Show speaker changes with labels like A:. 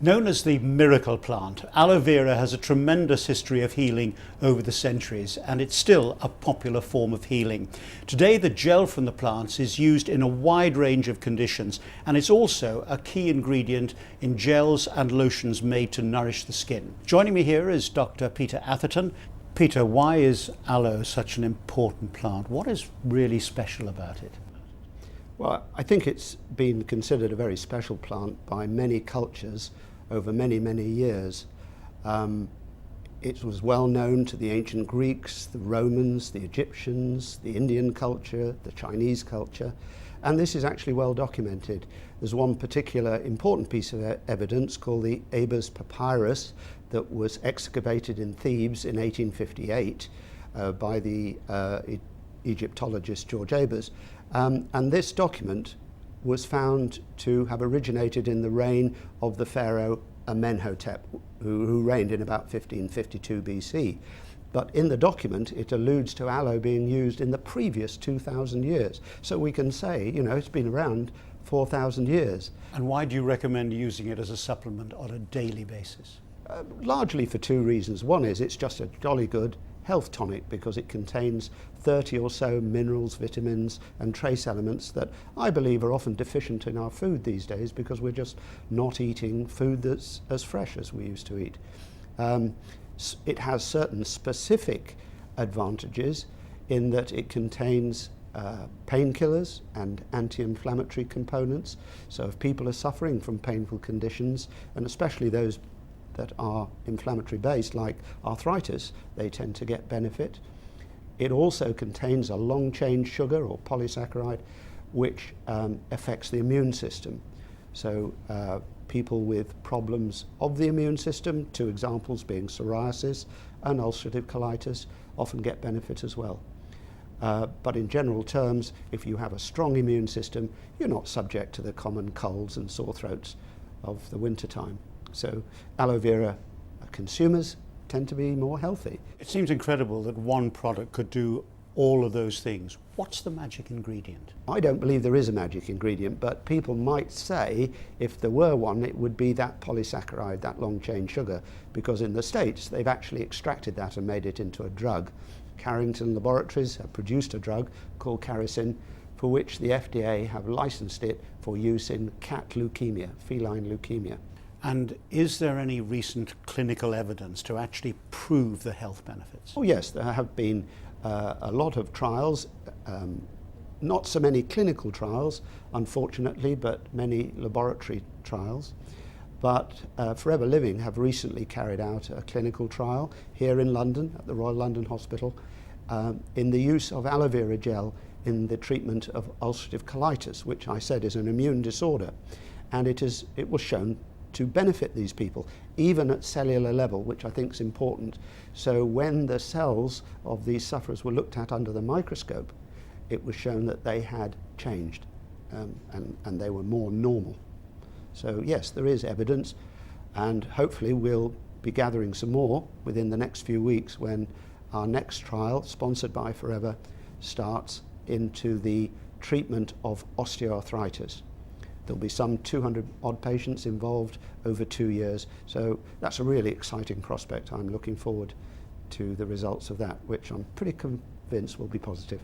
A: Known as the miracle plant, aloe vera has a tremendous history of healing over the centuries, and it's still a popular form of healing. Today, the gel from the plants is used in a wide range of conditions, and it's also a key ingredient in gels and lotions made to nourish the skin. Joining me here is Dr. Peter Atherton. Peter, why is aloe such an important plant? What is really special about it?
B: Well, I think it's been considered a very special plant by many cultures over many, many years. It was well known to the ancient Greeks, the Romans, the Egyptians, the Indian culture, the Chinese culture, and this is actually well documented. There's one particular important piece of evidence called the Ebers Papyrus that was excavated in Thebes in 1858 by the Egyptologist George Ebers. And this document was found to have originated in the reign of the pharaoh Amenhotep, who reigned in about 1552 BC. But in the document, it alludes to aloe being used in the previous 2,000 years. So we can say, you know, it's been around 4,000 years.
A: And why do you recommend using it as a supplement on a daily basis?
B: Largely for two reasons. One is it's just a jolly good health tonic because it contains 30 or so minerals, vitamins and trace elements that I believe are often deficient in our food these days because we're just not eating food that's as fresh as we used to eat. It has certain specific advantages in that it contains painkillers and anti-inflammatory components. So if people are suffering from painful conditions, and especially those that are inflammatory based like arthritis, they tend to get benefit. It also contains a long chain sugar or polysaccharide which affects the immune system. So people with problems of the immune system, two examples being psoriasis and ulcerative colitis, often get benefit as well. But in general terms, if you have a strong immune system, you're not subject to the common colds and sore throats of the wintertime. So aloe vera consumers tend to be more healthy.
A: It seems incredible that one product could do all of those things. What's the magic ingredient?
B: I don't believe there is a magic ingredient, but people might say if there were one, it would be that polysaccharide, that long chain sugar, because in the States they've actually extracted that and made it into a drug. Carrington Laboratories have produced a drug called Caricin, for which the FDA have licensed it for use in cat leukemia, feline leukemia.
A: And is there any recent clinical evidence to actually prove the health benefits?
B: Oh yes, there have been a lot of trials, not so many clinical trials, unfortunately, but many laboratory trials. But Forever Living have recently carried out a clinical trial here in London, at the Royal London Hospital, in the use of aloe vera gel in the treatment of ulcerative colitis, which I said is an immune disorder. And it was shown to benefit these people, even at cellular level, which I think is important. So when the cells of these sufferers were looked at under the microscope, it was shown that they had changed and they were more normal. So yes, there is evidence, and hopefully we'll be gathering some more within the next few weeks when our next trial, sponsored by Forever, starts into the treatment of osteoarthritis. There'll be some 200 odd patients involved over 2 years. So that's a really exciting prospect. I'm looking forward to the results of that, which I'm pretty convinced will be positive.